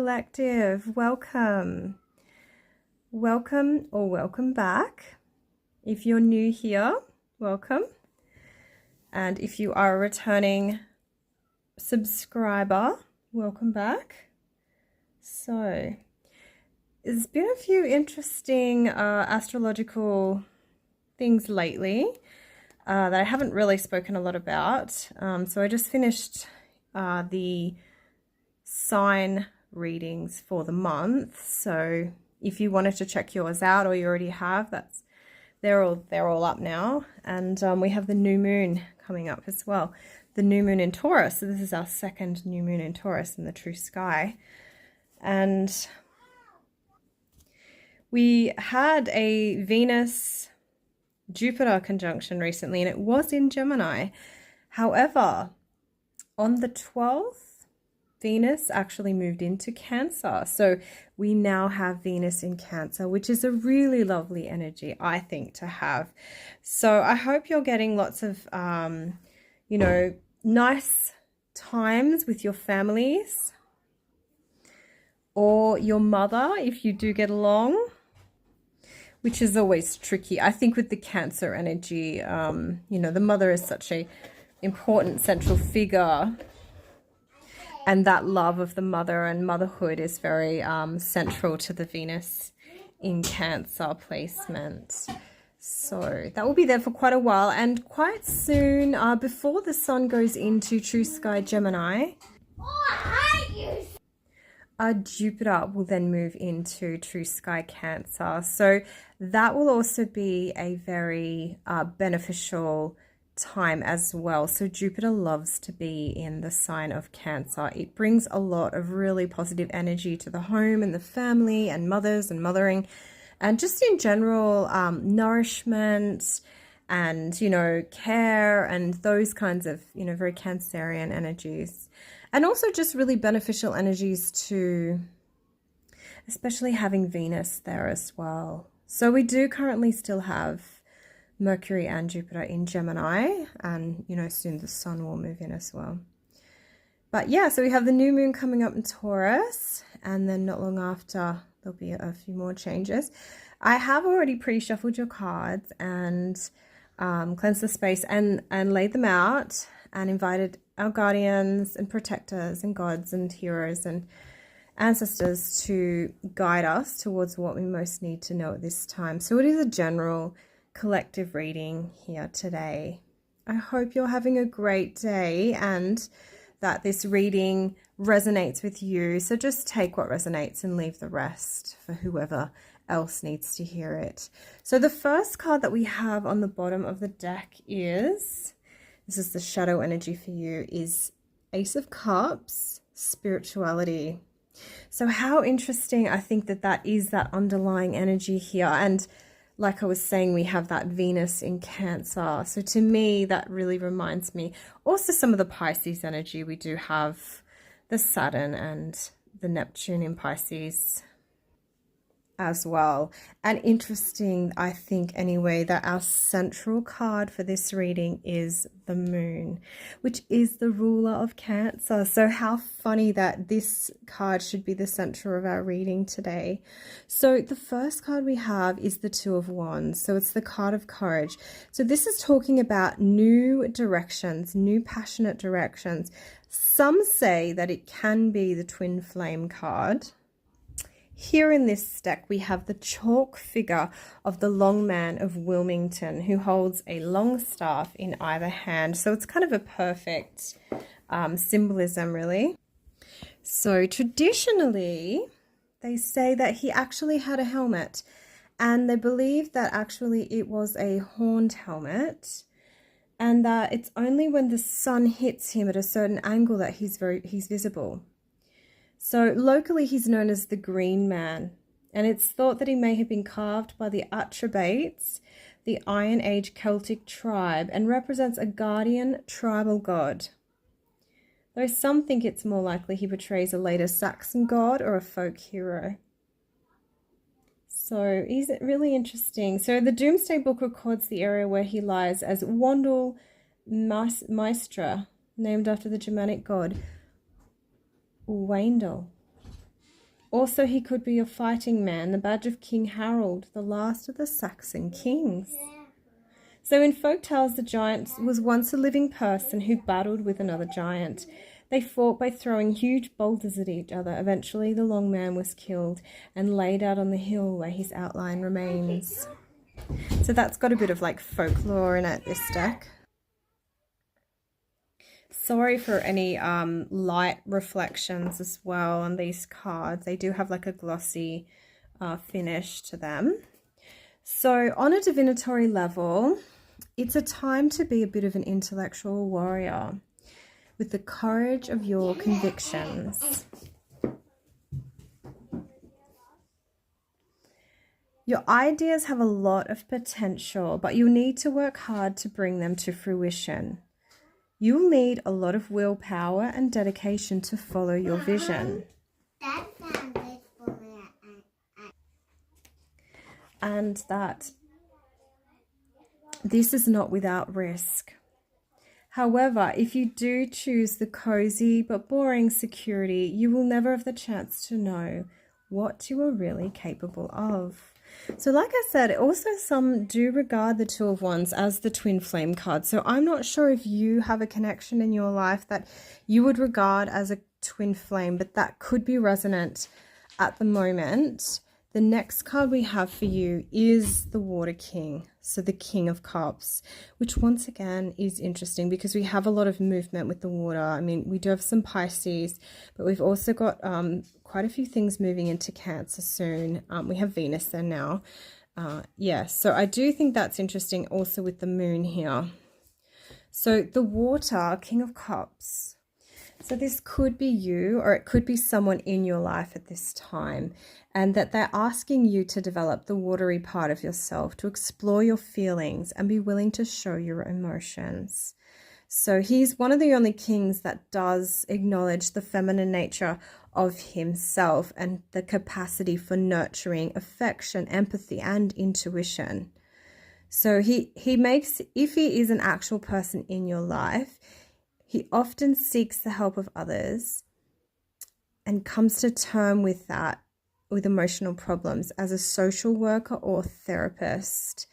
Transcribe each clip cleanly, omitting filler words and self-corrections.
Collective. Welcome. Welcome or welcome back. If you're new here, welcome. And if you are a returning subscriber, welcome back. So, there's been a few interesting astrological things lately that I haven't really spoken a lot about. So I just finished the sign readings for the month. So if you wanted to check yours out, or you already have, they're all up now. And we have the new moon coming up as well. The new moon in Taurus. So this is our second new moon in Taurus in the true sky. And we had a Venus-Jupiter conjunction recently, and it was in Gemini. However, on the 12th, Venus actually moved into Cancer. So we now have Venus in Cancer, which is a really lovely energy, I think, to have. So I hope you're getting lots of, nice times with your families or your mother, if you do get along, which is always tricky. I think with the Cancer energy, the mother is such a important central figure. And that love of the mother and motherhood is very central to the Venus in Cancer placement. So that will be there for quite a while. And quite soon, before the sun goes into true sky Gemini, Jupiter will then move into true sky Cancer. So that will also be a very beneficial time as well. So Jupiter loves to be in the sign of Cancer. It brings a lot of really positive energy to the home and the family and mothers and mothering, and just in general nourishment and care and those kinds of very Cancerian energies, and also just really beneficial energies to especially having Venus there as well. So we do currently still have Mercury and Jupiter in Gemini, and soon the sun will move in as well. But yeah, so we have the new moon coming up in Taurus, and then not long after there'll be a few more changes. I have already pre-shuffled your cards and cleansed the space and laid them out and invited our guardians and protectors and gods and heroes and ancestors to guide us towards what we most need to know at this time. So it is a general collective reading here today. I hope you're having a great day and that this reading resonates with you. So just take what resonates and leave the rest for whoever else needs to hear it. So the first card that we have on the bottom of the deck this is the shadow energy for you, is Ace of Cups, spirituality. So how interesting. I think that is that underlying energy here. And like I was saying, we have that Venus in Cancer. So to me, that really reminds me. Also, some of the Pisces energy. We do have the Saturn and the Neptune in Pisces as well. And interesting, I think anyway, that our central card for this reading is the moon, which is the ruler of Cancer. So how funny that this card should be the center of our reading today. So the first card we have is the Two of Wands. So it's the card of courage. So this is talking about new directions, new passionate directions. Some say that it can be the twin flame card. Here in this deck, we have the chalk figure of the long man of Wilmington, who holds a long staff in either hand. So it's kind of a perfect symbolism, really. So traditionally, they say that he actually had a helmet, and they believe that actually it was a horned helmet, and that it's only when the sun hits him at a certain angle that he's visible. So locally, he's known as the Green Man, and it's thought that he may have been carved by the Atrebates, the Iron Age Celtic tribe, and represents a guardian tribal god. Though some think it's more likely he portrays a later Saxon god or a folk hero. So he's really interesting. So the Doomsday Book records the area where he lies as Wandel Maestra, named after the Germanic god Wendel. Also, he could be a fighting man, the badge of King Harold, the last of the Saxon kings. So in folk tales, the giant was once a living person who battled with another giant. They fought by throwing huge boulders at each other. Eventually, the long man was killed and laid out on the hill where his outline remains. So that's got a bit of like folklore in it, this deck. Sorry for any light reflections as well on these cards. They do have like a glossy finish to them. So on a divinatory level, it's a time to be a bit of an intellectual warrior with the courage of your convictions. Your ideas have a lot of potential, but you'll need to work hard to bring them to fruition. You'll need a lot of willpower and dedication to follow your vision. And that this is not without risk. However, if you do choose the cozy but boring security, you will never have the chance to know what you are really capable of. So like I said, also some do regard the Two of Wands as the twin flame card. So I'm not sure if you have a connection in your life that you would regard as a twin flame, but that could be resonant at the moment. The next card we have for you is the Water King, so the King of Cups, which once again is interesting because we have a lot of movement with the water. I mean, we do have some Pisces, but we've also got quite a few things moving into Cancer soon. We have Venus there now. Yeah, so I do think that's interesting also with the moon here. So the water, King of Cups. So this could be you, or it could be someone in your life at this time, and that they're asking you to develop the watery part of yourself, to explore your feelings and be willing to show your emotions. So he's one of the only kings that does acknowledge the feminine nature of himself and the capacity for nurturing affection, empathy, and intuition. So he makes, if he is an actual person in your life, he often seeks the help of others and comes to terms with that, with emotional problems as a social worker or therapist.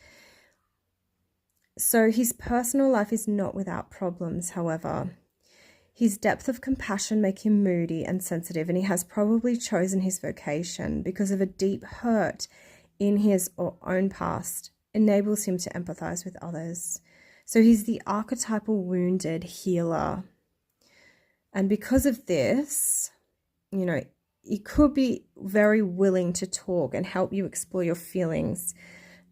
So his personal life is not without problems, however. His depth of compassion makes him moody and sensitive, and he has probably chosen his vocation because of a deep hurt in his own past, enables him to empathize with others. So he's the archetypal wounded healer. And because of this, you know, he could be very willing to talk and help you explore your feelings,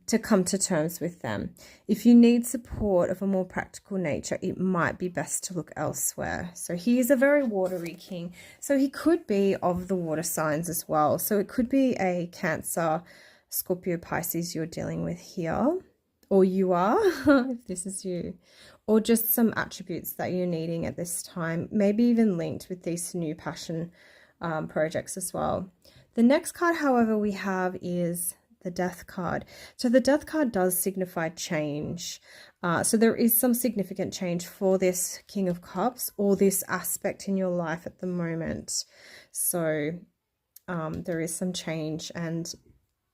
to come to terms with them. If you need support of a more practical nature, it might be best to look elsewhere. So he is a very watery king. So he could be of the water signs as well. So it could be a Cancer, Scorpio, Pisces you're dealing with here. Or you are, if this is you, or just some attributes that you're needing at this time, maybe even linked with these new passion projects as well. The next card, however, we have is the Death card. So the Death card does signify change. So there is some significant change for this King of Cups or this aspect in your life at the moment. So there is some change. And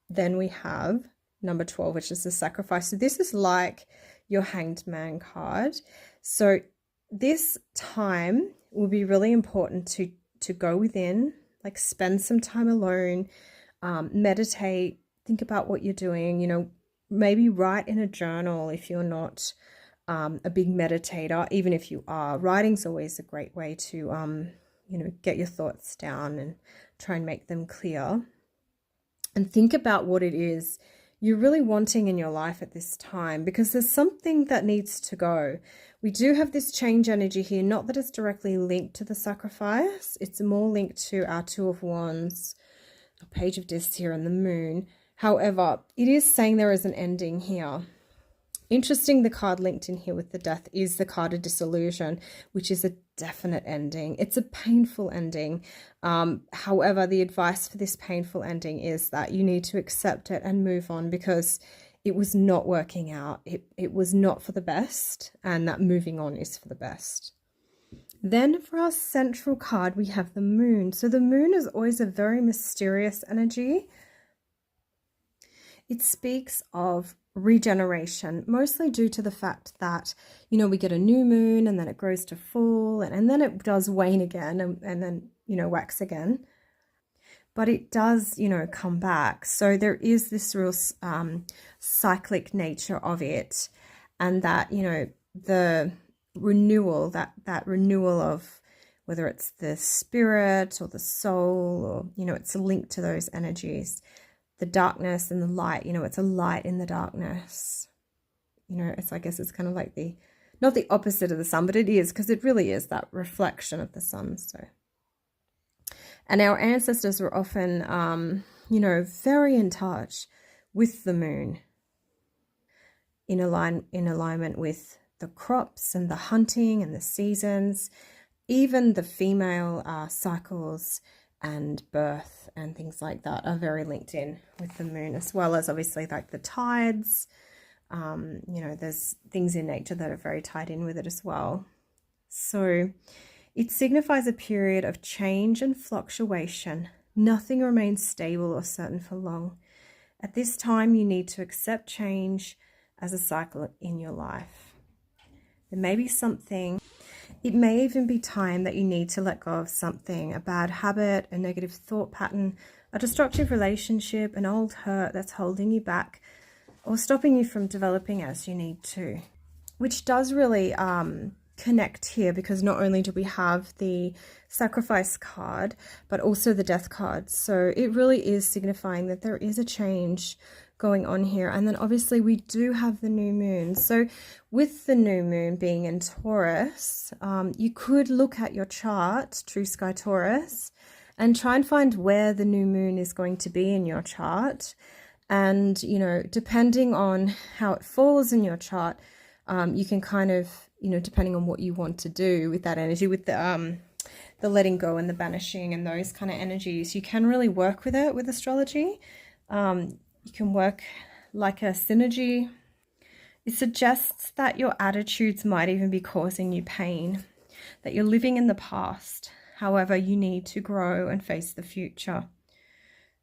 then we have number 12, which is the Sacrifice. So this is like your Hanged Man card. So this time will be really important to go within, like spend some time alone, meditate, think about what you're doing, you know, maybe write in a journal if you're not a big meditator. Even if you are, writing's always a great way to, you know, get your thoughts down and try and make them clear. And think about what it is you're really wanting in your life at this time, because there's something that needs to go. We do have this change energy here, not that it's directly linked to the Sacrifice. It's more linked to our Two of Wands, a Page of Discs here, and the Moon. However, it is saying there is an ending here. Interesting, the card linked in here with the Death is the card of Disillusion, which is a definite ending. It's a painful ending. However, the advice for this painful ending is that you need to accept it and move on, because it was not working out. It was not for the best, and that moving on is for the best. Then for our central card, we have the moon. So the moon is always a very mysterious energy. It speaks of regeneration, mostly due to the fact that, you know, we get a new moon and then it grows to full and then it does wane again and then, you know, wax again. But it does, you know, come back. So there is this real cyclic nature of it, and that, you know, the renewal, that renewal of whether it's the spirit or the soul, or, you know, it's linked to those energies. The darkness and the light, you know, it's a light in the darkness. You know, it's, I guess it's kind of like the, not the opposite of the sun, but it is, because it really is that reflection of the sun. So, and our ancestors were often, you know, very in touch with the moon, in alignment with the crops and the hunting and the seasons, even the female cycles and birth and things like that are very linked in with the moon, as well as obviously like the tides. You know, there's things in nature that are very tied in with it as well. So it signifies a period of change and fluctuation. Nothing remains stable or certain for long. At this time, you need to accept change as a cycle in your life. There may be something, it may even be time that you need to let go of something, a bad habit, a negative thought pattern, a destructive relationship, an old hurt that's holding you back or stopping you from developing as you need to, which does really connect here, because not only do we have the sacrifice card, but also the death card. So it really is signifying that there is a change going on here. And then obviously we do have the new moon. So with the new moon being in Taurus, you could look at your chart, True Sky Taurus, and try and find where the new moon is going to be in your chart. And, you know, depending on how it falls in your chart, you can kind of, you know, depending on what you want to do with that energy, with the letting go and the banishing and those kind of energies, you can really work with it with astrology. You can work like a synergy. It suggests that your attitudes might even be causing you pain, that you're living in the past. However, you need to grow and face the future.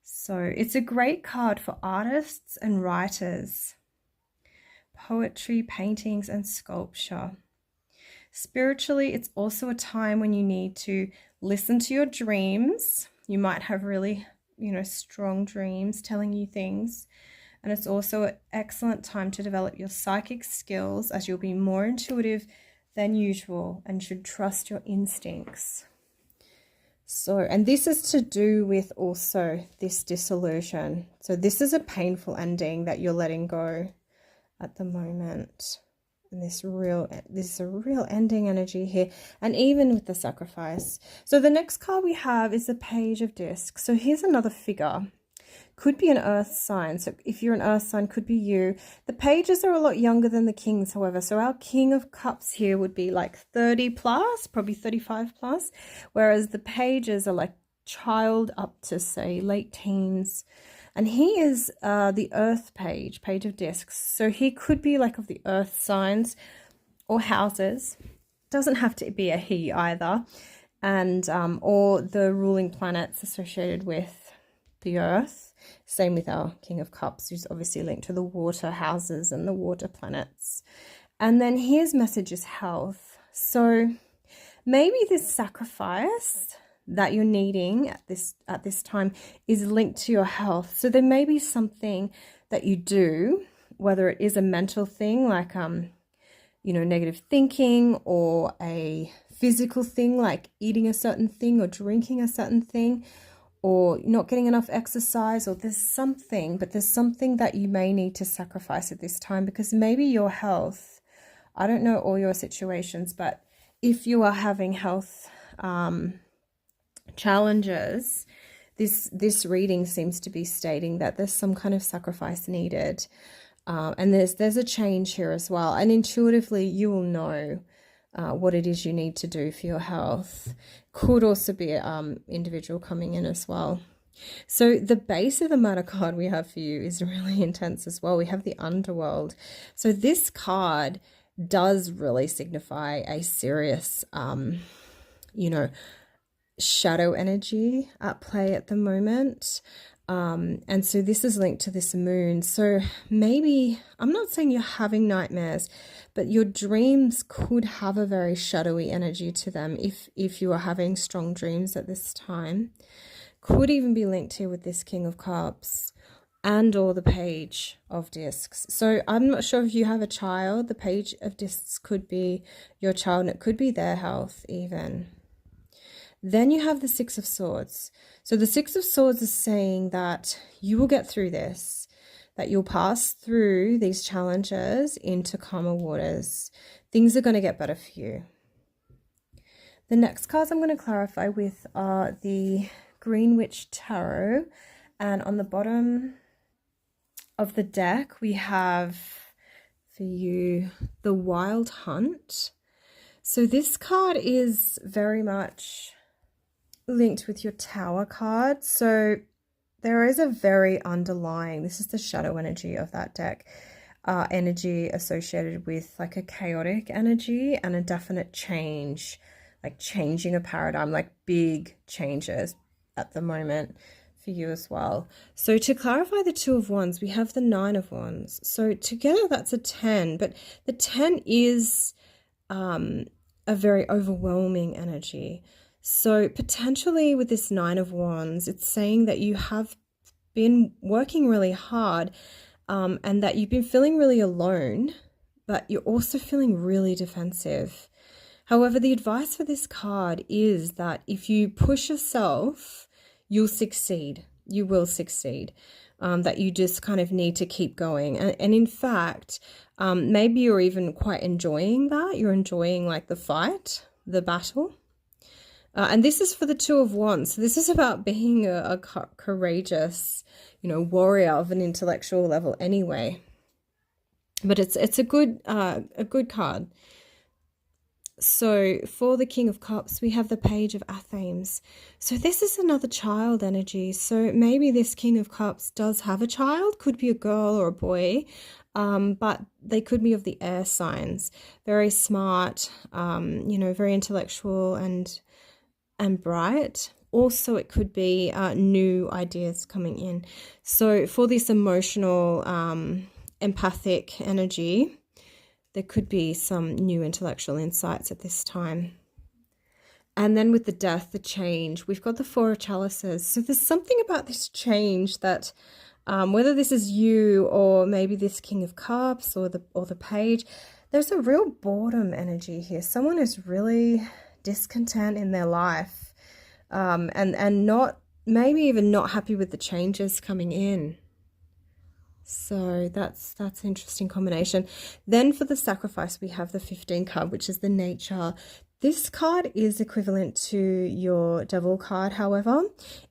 So it's a great card for artists and writers, poetry, paintings, and sculpture. Spiritually, it's also a time when you need to listen to your dreams. You might have really, you know, strong dreams telling you things. And it's also an excellent time to develop your psychic skills, as you'll be more intuitive than usual and should trust your instincts. So, and this is to do with also this dissolution. So this is a painful ending that you're letting go at the moment. And this is a real ending energy here, and even with the sacrifice. So the next card we have is the Page of Discs. So here's another figure. Could be an earth sign. So if you're an earth sign, could be you. The pages are a lot younger than the kings, however. So our King of Cups here would be like 30 plus, probably 35 plus, whereas the pages are like child up to, say, late teens. And he is the Earth Page, Page of Discs. So he could be like of the earth signs or houses. Doesn't have to be a he either. And or the ruling planets associated with the earth. Same with our King of Cups, who's obviously linked to the water houses and the water planets. And then his message is health. So maybe this sacrifice that you're needing at this time is linked to your health. So there may be something that you do, whether it is a mental thing like you know, negative thinking, or a physical thing like eating a certain thing or drinking a certain thing, or not getting enough exercise, or there's something that you may need to sacrifice at this time, because maybe your health, I don't know all your situations, but if you are having health challenges, this reading seems to be stating that there's some kind of sacrifice needed, and there's a change here as well. And intuitively you will know what it is you need to do for your health. Could also be individual coming in as well. So the base of the Matter card we have for you is really intense as well. We have the Underworld. So this card does really signify a serious you know, shadow energy at play at the moment. And so this is linked to this moon. So maybe, I'm not saying you're having nightmares, but your dreams could have a very shadowy energy to them if you are having strong dreams at this time. Could even be linked here with this King of Cups and or the Page of Discs. So I'm not sure if you have a child. The Page of Discs could be your child, and it could be their health even. Then you have the Six of Swords. So the Six of Swords is saying that you will get through this, that you'll pass through these challenges into calmer waters. Things are going to get better for you. The next cards I'm going to clarify with are the Green Witch Tarot. And on the bottom of the deck, we have for you the Wild Hunt. So this card is very much linked with your Tower card. So there is a very underlying, this is the shadow energy of that deck, energy associated with like a chaotic energy and a definite change, like changing a paradigm, like big changes at the moment for you as well. So to clarify the Two of Wands, we have the Nine of Wands. So together that's a 10, but the 10 is a very overwhelming energy. So potentially with this Nine of Wands, it's saying that you have been working really hard and that you've been feeling really alone, but you're also feeling really defensive. However, the advice for this card is that if you push yourself, you'll succeed. You will succeed. That you just kind of need to keep going. And in fact, maybe you're even quite enjoying that. You're enjoying like the fight, the battle. And this is for the Two of Wands. So this is about being a courageous, warrior of an intellectual level anyway. But it's a good card. So for the King of Cups, we have the Page of Athame. So this is another child energy. So maybe this King of Cups does have a child, could be a girl or a boy, but they could be of the air signs. Very smart, very intellectual and bright. Also, it could be new ideas coming in. So for this emotional, empathic energy, there could be some new intellectual insights at this time. And then with the Death, the change, we've got the Four of Chalices. So there's something about this change that, whether this is you or maybe this King of Cups or the Page, there's a real boredom energy here. Someone is really discontent in their life, and not, maybe even not happy with the changes coming in. So that's an interesting combination. Then for the Sacrifice, we have the 15 card, which is the Nature. This card is equivalent to your Devil card. However,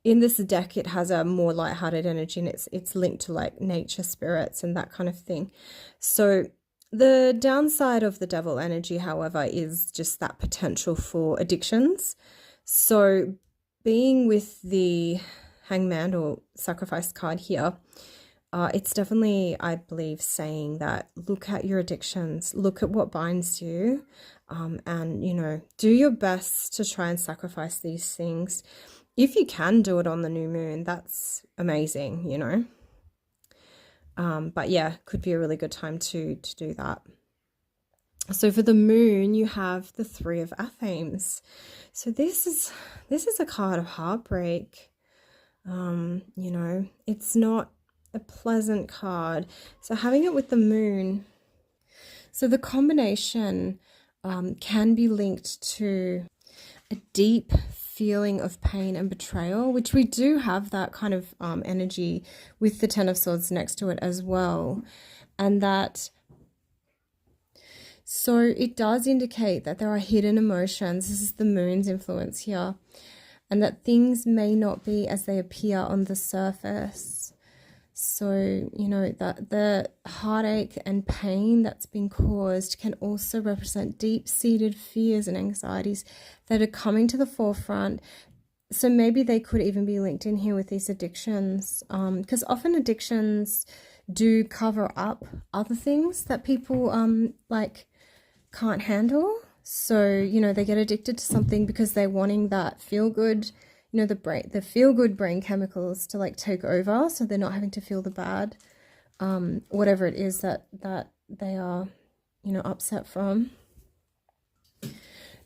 in this deck, it has a more lighthearted energy, and it's linked to like nature, spirits, and that kind of thing. So the downside of the Devil energy, however, is just that potential for addictions. So being with the Hangman or Sacrifice card here, it's definitely, I believe, saying that look at your addictions, look at what binds you, and, do your best to try and sacrifice these things. If you can do it on the new moon, that's amazing, But yeah, could be a really good time to do that. So for the moon, you have the Three of Athame. So this is a card of heartbreak. It's not a pleasant card. So having it with the moon, so the combination can be linked to a deep feeling of pain and betrayal, which we do have that kind of energy with the Ten of Swords next to it as well. And that, so it does indicate that there are hidden emotions. This is the moon's influence here, and that things may not be as they appear on the surface. So, that the heartache and pain that's been caused can also represent deep-seated fears and anxieties that are coming to the forefront. So maybe they could even be linked in here with these addictions, because often addictions do cover up other things that people can't handle. So, you know, they get addicted to something because they're wanting that feel good, you know, the feel good brain chemicals to like take over, so they're not having to feel the bad, whatever it is that they are, you know, upset from.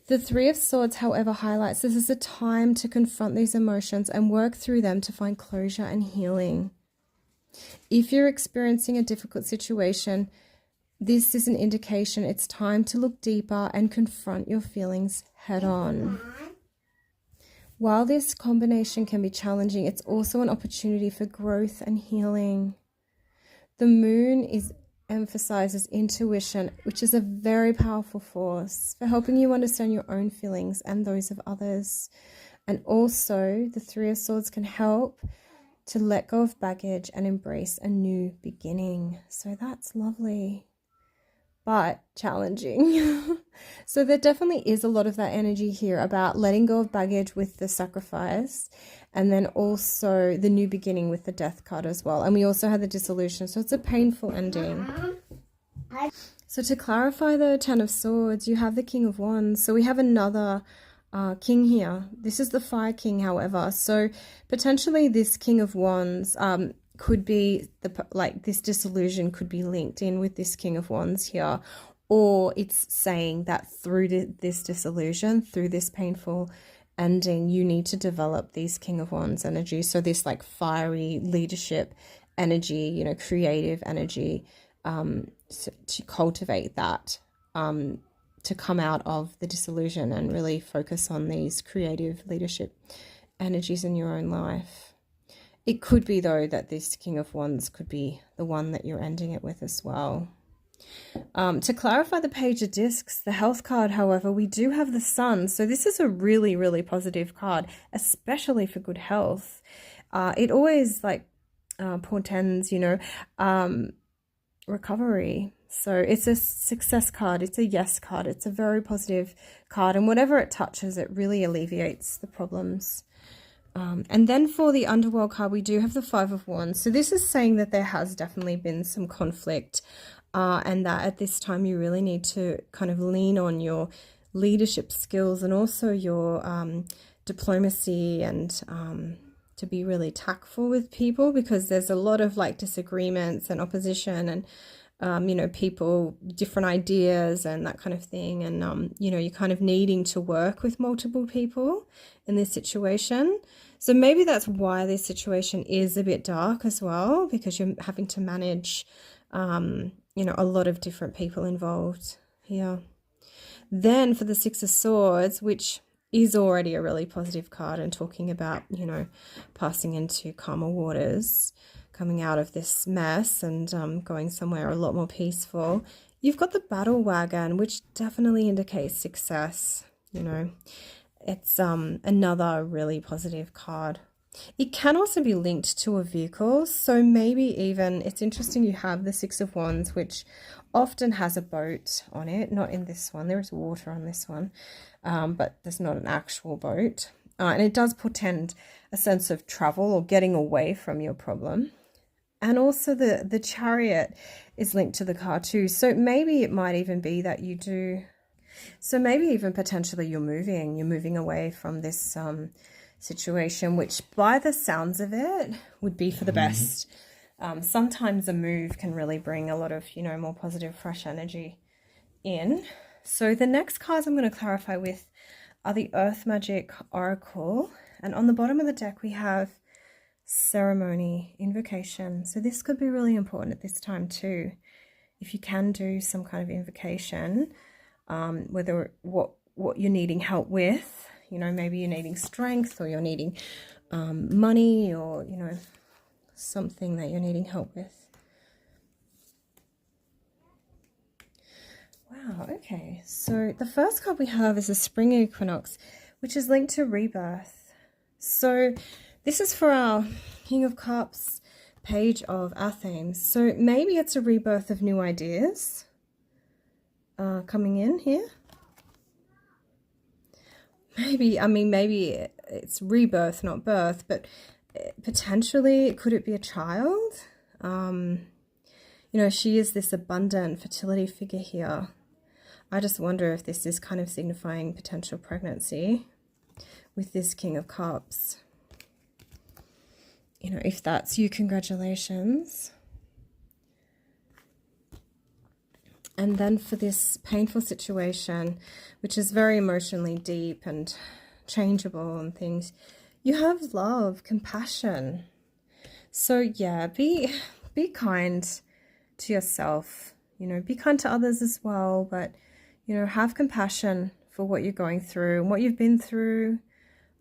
The Three of Swords, however, highlights this is a time to confront these emotions and work through them to find closure and healing. If you're experiencing a difficult situation, this is an indication it's time to look deeper and confront your feelings head on. While this combination can be challenging, it's also an opportunity for growth and healing. The moon emphasizes intuition, which is a very powerful force for helping you understand your own feelings and those of others. And also, the Three of Swords can help to let go of baggage and embrace a new beginning. So that's lovely, but challenging. So there definitely is a lot of that energy here about letting go of baggage with the sacrifice, and then also the new beginning with the Death card as well. And we also had the dissolution, so it's a painful ending. So to clarify the Ten of Swords, you have the King of Wands. So we have another king here. This is the Fire King, however. So potentially this King of Wands could be this disillusion could be linked in with this King of Wands here, or it's saying that through this disillusion, through this painful ending, you need to develop these King of Wands energy. So this like fiery leadership energy, you know, creative energy, to cultivate that, to come out of the disillusion and really focus on these creative leadership energies in your own life. It could be, though, that this King of Wands could be the one that you're ending it with as well. To clarify the Page of Discs, the health card, however, we do have the Sun. So this is a really, really positive card, especially for good health. It always portends, you know, recovery. So it's a success card. It's a yes card. It's a very positive card. And whatever it touches, it really alleviates the problems. And then for the Underworld card, we do have the Five of Wands. So this is saying that there has definitely been some conflict, and that at this time you really need to kind of lean on your leadership skills and also your diplomacy, and to be really tactful with people, because there's a lot of like disagreements and opposition, and you know, people, different ideas and that kind of thing. And, you know, you're kind of needing to work with multiple people in this situation. So maybe that's why this situation is a bit dark as well, because you're having to manage, you know, a lot of different people involved here. Then for the Six of Swords, which is already a really positive card and talking about, you know, passing into calmer waters, coming out of this mess and going somewhere a lot more peaceful. You've got the Battle Wagon, which definitely indicates success. You know, it's another really positive card. It can also be linked to a vehicle, so maybe even, it's interesting you have the Six of Wands, which often has a boat on it. Not in this one, there is water on this one, but there's not an actual boat. And it does portend a sense of travel or getting away from your problem. And also the Chariot is linked to the card too. So maybe it might even be that you do. So maybe even potentially you're moving away from this situation, which by the sounds of it would be for the best. Sometimes a move can really bring a lot of, you know, more positive, fresh energy in. So the next cards I'm going to clarify with are the Earth Magic Oracle. And on the bottom of the deck, we have Ceremony, Invocation. So this could be really important at this time too. If you can do some kind of invocation, whether what you're needing help with, you know, maybe you're needing strength, or you're needing money, or, you know, something that you're needing help with. Wow, okay. So the first card we have is the Spring Equinox, which is linked to rebirth. So this is for our King of Cups, Page of Athens. So maybe it's a rebirth of new ideas coming in here. Maybe, I mean, maybe it's rebirth, not birth, but potentially could it be a child? You know, she is this abundant fertility figure here. I just wonder if this is kind of signifying potential pregnancy with this King of Cups. You know, if that's you, congratulations. And then for this painful situation, which is very emotionally deep and changeable and things, you have love, compassion. So yeah, be kind to yourself, you know, be kind to others as well, but, you know, have compassion for what you're going through and what you've been through.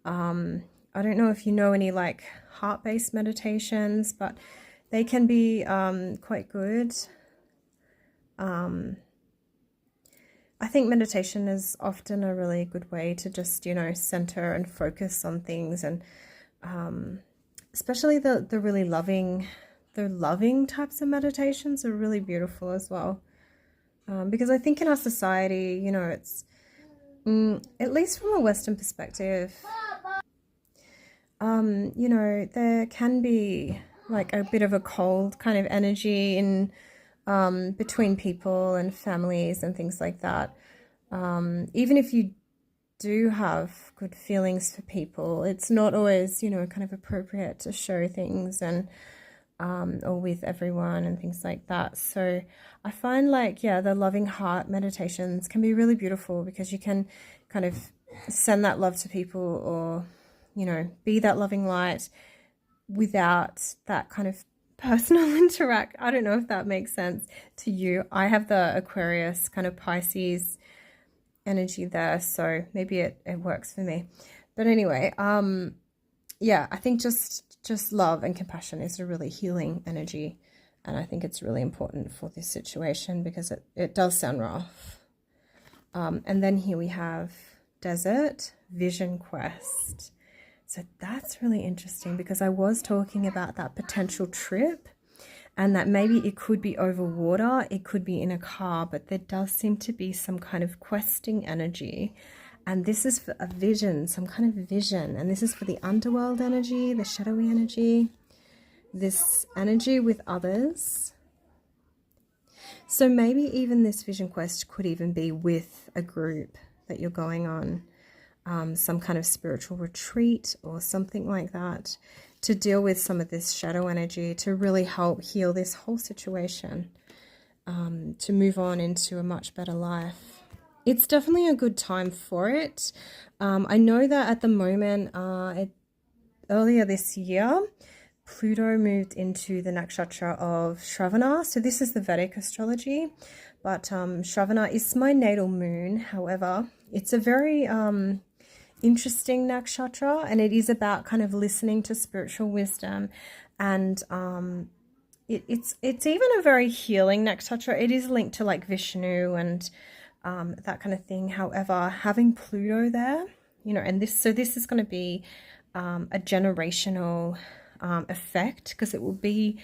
I don't know if you know any like heart-based meditations, but they can be quite good. I think meditation is often a really good way to just, you know, center and focus on things, and especially the really loving, the loving types of meditations are really beautiful as well. Because I think in our society, you know, it's at least from a Western perspective, you know, there can be like a bit of a cold kind of energy in between people and families and things like that. Even if you do have good feelings for people, it's not always, you know, kind of appropriate to show things and or with everyone and things like that. So I find like, yeah, the loving heart meditations can be really beautiful because you can kind of send that love to people, or, you know, be that loving light without that kind of personal interact. I don't know if that makes sense to you. I have the Aquarius kind of Pisces energy there, so maybe it works for me. But anyway, yeah, I think just love and compassion is a really healing energy, and I think it's really important for this situation because it does sound rough. And then here we have Desert, Vision Quest. So that's really interesting because I was talking about that potential trip and that maybe it could be over water, it could be in a car, but there does seem to be some kind of questing energy. And this is for a vision, some kind of vision. And this is for the underworld energy, the shadowy energy, this energy with others. So maybe even this vision quest could even be with a group that you're going on. Some kind of spiritual retreat or something like that, to deal with some of this shadow energy, to really help heal this whole situation, to move on into a much better life. It's definitely a good time for it. I know that at the moment, earlier this year, Pluto moved into the nakshatra of Shravana. So this is the Vedic astrology, but Shravana is my natal moon. However, it's a very interesting nakshatra, and it is about kind of listening to spiritual wisdom, and it's even a very healing nakshatra. It is linked to like Vishnu and that kind of thing. However, having Pluto there, you know, and this is going to be a generational effect, because it will be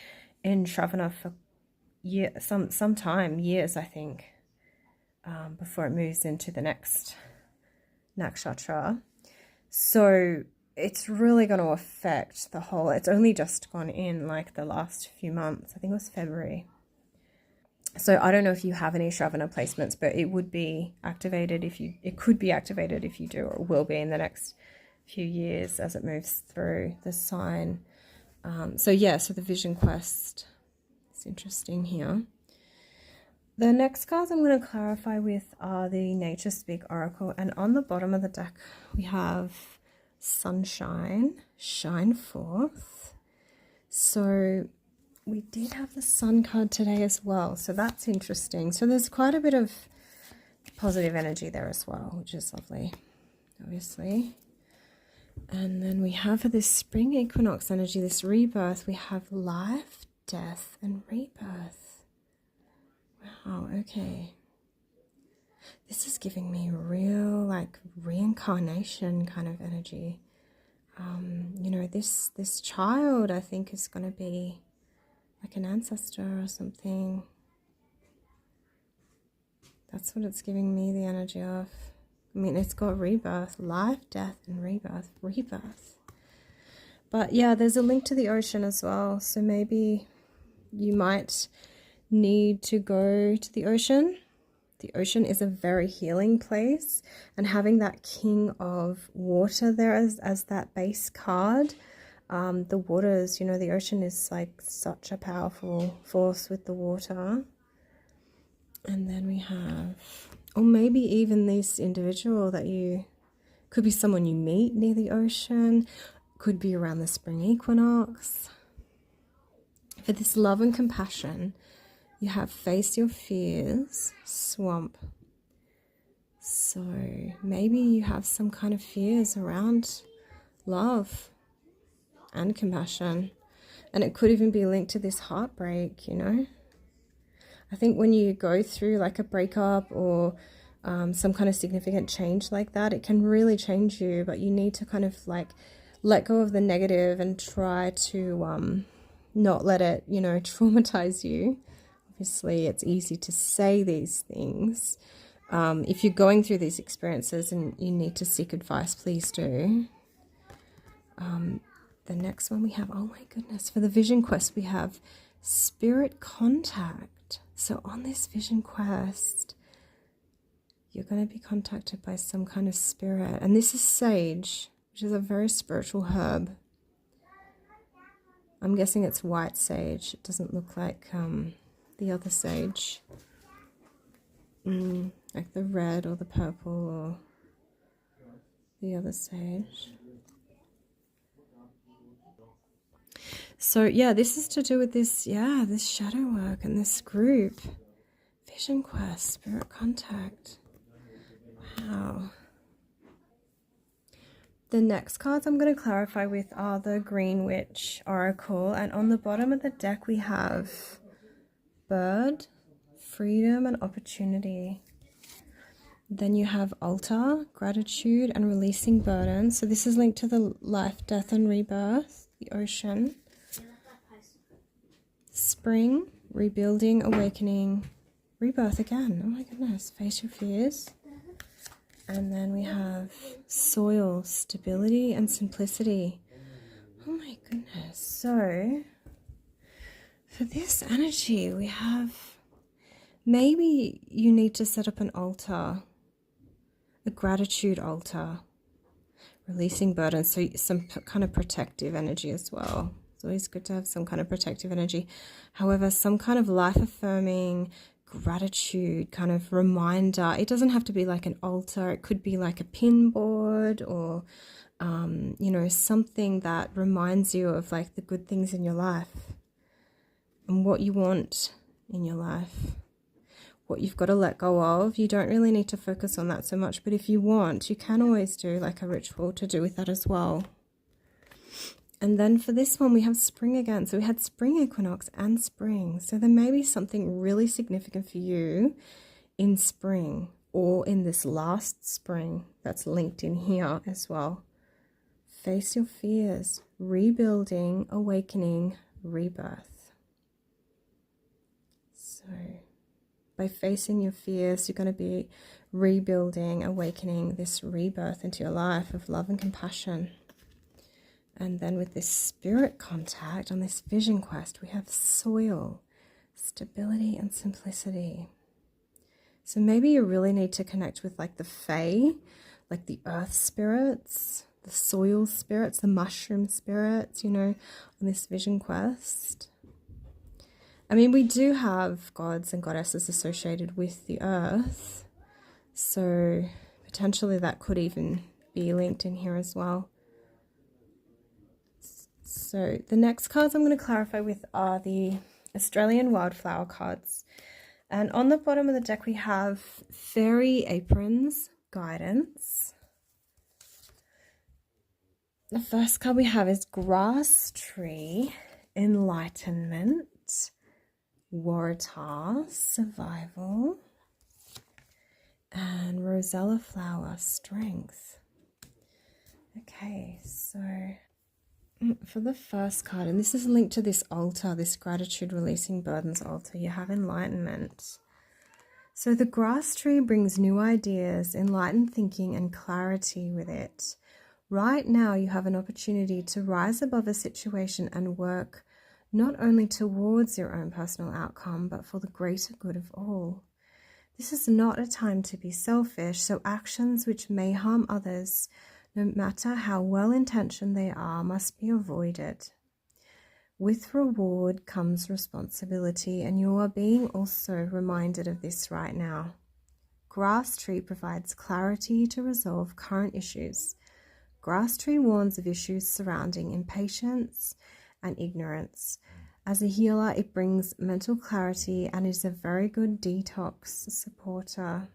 in Shravana for some time, years, I think, before it moves into the next nakshatra. So it's really going to affect the whole, it's only just gone in like the last few months. I think it was February. So I don't know if you have any Shravana placements, but it would be activated it could be activated if you do, or will be in the next few years as it moves through the sign. So yeah, so the Vision Quest is interesting here. The next cards I'm going to clarify with are the Nature Speak Oracle. And on the bottom of the deck, we have Sunshine, Shine Forth. So we did have the Sun card today as well. So that's interesting. So there's quite a bit of positive energy there as well, which is lovely, obviously. And then we have for this spring equinox energy, this rebirth, we have life, death, and rebirth. Wow, okay. This is giving me real like reincarnation kind of energy. You know, this child I think is going to be like an ancestor or something. That's what it's giving me the energy of. I mean, it's got rebirth, life, death, and rebirth. But yeah, there's a link to the ocean as well. So maybe you might need to go to the ocean The ocean is a very healing place, and having that King of Water there as that base card, the waters, you know, the ocean is like such a powerful force with the water. And then we have, or maybe even this individual that you, could be someone you meet near the ocean, could be around the spring equinox. For this love and compassion, you have face your fears, swamp. So maybe you have some kind of fears around love and compassion. And it could even be linked to this heartbreak, you know. I think when you go through like a breakup or some kind of significant change like that, it can really change you, but you need to kind of like let go of the negative and try to not let it, you know, traumatize you. Obviously, it's easy to say these things. If you're going through these experiences and you need to seek advice, please do. The next one we have, oh my goodness, for the vision quest, we have spirit contact. So on this vision quest, you're going to be contacted by some kind of spirit. And this is sage, which is a very spiritual herb. I'm guessing it's white sage. It doesn't look like the other sage. Like the red or the purple or the other sage. So yeah, this is to do with this, this shadow work and this group. Vision quest, spirit contact. Wow. The next cards I'm going to clarify with are the Green Witch Oracle. And on the bottom of the deck we have bird, freedom and opportunity. Then you have altar, gratitude and releasing burden. So this is linked to the life, death and rebirth, the ocean. Spring, rebuilding, awakening, rebirth again. Oh my goodness, face your fears. And then we have soil, stability and simplicity. Oh my goodness. So for this energy, we have, maybe you need to set up an altar, a gratitude altar, releasing burden. So some kind of protective energy as well. It's always good to have some kind of protective energy. However, some kind of life-affirming gratitude kind of reminder. It doesn't have to be like an altar. It could be like a pin board or, you know, something that reminds you of like the good things in your life and what you want in your life, what you've got to let go of. You don't really need to focus on that so much, but if you want, you can always do like a ritual to do with that as well. And then for this one, we have spring again. So we had spring equinox and spring. So there may be something really significant for you in spring or in this last spring that's linked in here as well. Face your fears, rebuilding, awakening, rebirth. So by facing your fears, you're going to be rebuilding, awakening this rebirth into your life of love and compassion. And then with this spirit contact on this vision quest, we have soil, stability and simplicity. So maybe you really need to connect with like the fae, like the earth spirits, the soil spirits, the mushroom spirits, you know, on this vision quest. I mean, we do have gods and goddesses associated with the earth. So potentially that could even be linked in here as well. So the next cards I'm going to clarify with are the Australian wildflower cards. And on the bottom of the deck we have Fairy Aprons, Guidance. The first card we have is Grass Tree, Enlightenment, Waratah, Survival, and Rosella Flower, Strength. Okay, so for the first card, and this is linked to this altar, this gratitude releasing burdens altar, you have enlightenment. So the grass tree brings new ideas, enlightened thinking and clarity with it. Right now you have an opportunity to rise above a situation and work not only towards your own personal outcome, but for the greater good of all. This is not a time to be selfish, so actions which may harm others, no matter how well-intentioned they are, must be avoided. With reward comes responsibility, and you are being also reminded of this right now. Grass Tree provides clarity to resolve current issues. Grass Tree warns of issues surrounding impatience and ignorance. As a healer, it brings mental clarity and is a very good detox supporter.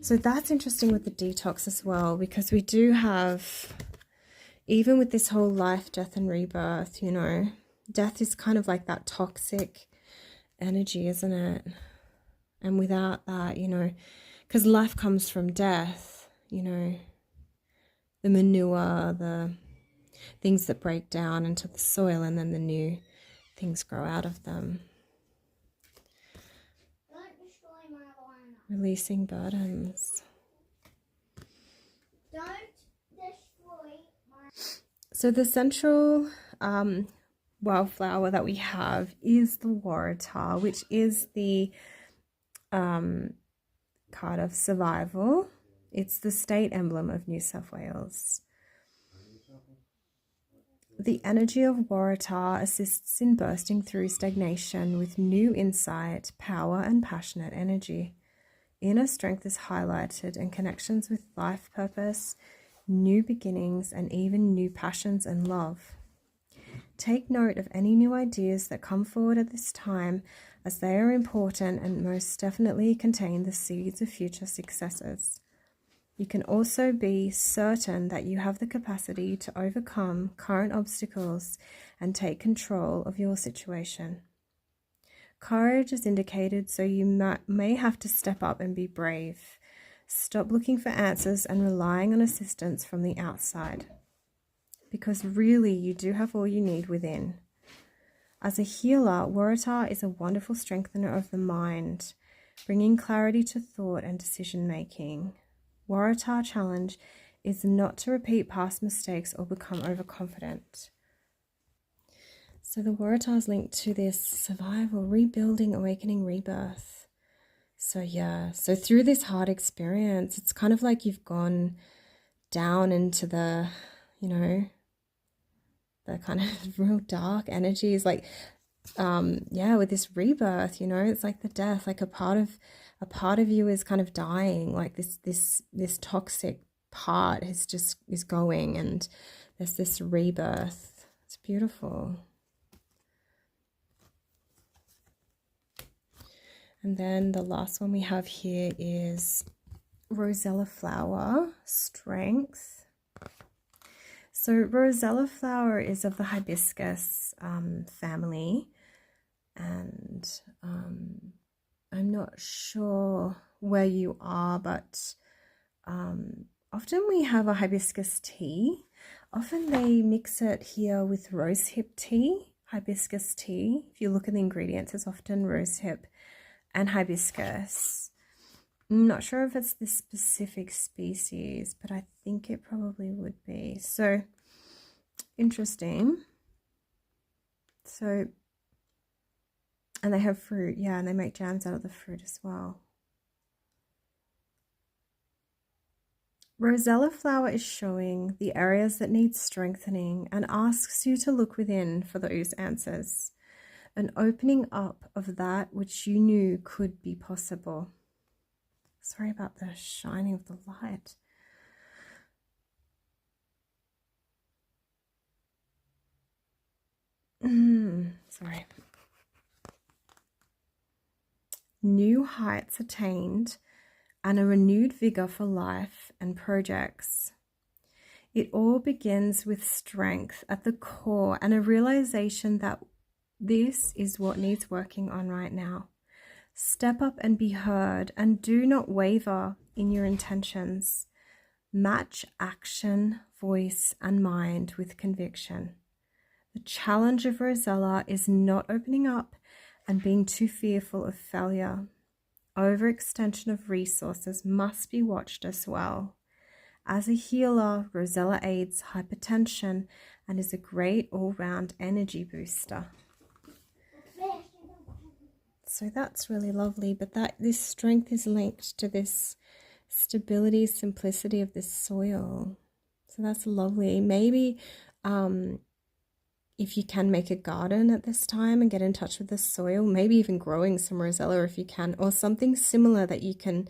So that's interesting with the detox as well, because we do have, even with this whole life, death and rebirth, you know, death is kind of like that toxic energy, isn't it? And without that, you know, because life comes from death, you know, the manure, the things that break down into the soil, and then the new things grow out of them. Don't destroy my liner. Releasing burdens. Don't destroy my... So the central wildflower that we have is the Waratah, which is the card of survival. It's the state emblem of New South Wales. The energy of Waratah assists in bursting through stagnation with new insight, power, and passionate energy. Inner strength is highlighted, and connections with life purpose, new beginnings, and even new passions and love. Take note of any new ideas that come forward at this time, as they are important and most definitely contain the seeds of future successes. You can also be certain that you have the capacity to overcome current obstacles and take control of your situation. Courage is indicated, so you may have to step up and be brave. Stop looking for answers and relying on assistance from the outside, because really you do have all you need within. As a healer, Waratah is a wonderful strengthener of the mind, bringing clarity to thought and decision making. Waratah challenge is not to repeat past mistakes or become overconfident. So the Waratah is linked to this survival, rebuilding, awakening, rebirth. So yeah, so through this hard experience, it's kind of like you've gone down into the, you know, the kind of real dark energies, like yeah, with this rebirth, you know, it's like the death, like a part of you is kind of dying, like this toxic part is going, and there's this rebirth. It's beautiful. And then the last one we have here is Rosella flower, strength. So Rosella flower is of the hibiscus family, and I'm not sure where you are, but often we have a hibiscus tea. Often they mix it here with rosehip tea, hibiscus tea. If you look at the ingredients, it's often rosehip and hibiscus. I'm not sure if it's this specific species, but I think it probably would be. So interesting. So, and they have fruit, yeah, and they make jams out of the fruit as well. Rosella flower is showing the areas that need strengthening and asks you to look within for those answers, an opening up of that which you knew could be possible. Sorry about the shining of the light. Sorry. New heights attained and a renewed vigor for life and projects. It all begins with strength at the core and a realization that this is what needs working on right now. Step up and be heard, and do not waver in your intentions. Match action, voice, and mind with conviction. The challenge of Rosella is not opening up and being too fearful of failure. Overextension of resources must be watched as well. As a healer, Rosella aids hypertension and is a great all-round energy booster. So that's really lovely. But this strength is linked to this stability, simplicity of this soil. So that's lovely. Maybe if you can make a garden at this time and get in touch with the soil, maybe even growing some rosella if you can, or something similar that you can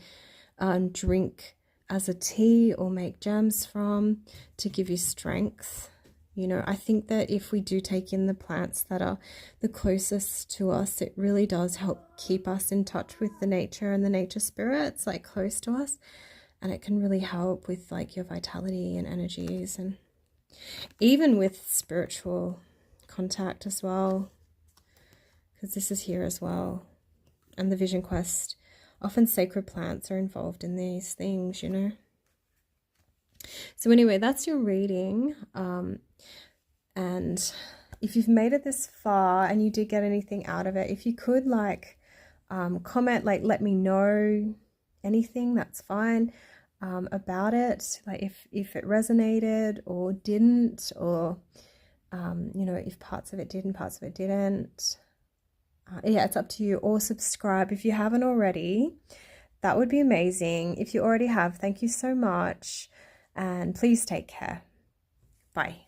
drink as a tea or make jams from to give you strength. You know, I think that if we do take in the plants that are the closest to us, it really does help keep us in touch with the nature and the nature spirits, like close to us. And it can really help with like your vitality and energies, and even with spiritual contact as well, because this is here as well. And the Vision Quest, often sacred plants are involved in these things, you know. So anyway, that's your reading. And if you've made it this far and you did get anything out of it, if you could like comment, like let me know anything, that's fine, about it, like if it resonated or didn't, or you know, if parts of it did and parts of it didn't. Yeah, it's up to you. Or subscribe if you haven't already. That would be amazing. If you already have, thank you so much, and please take care. Bye.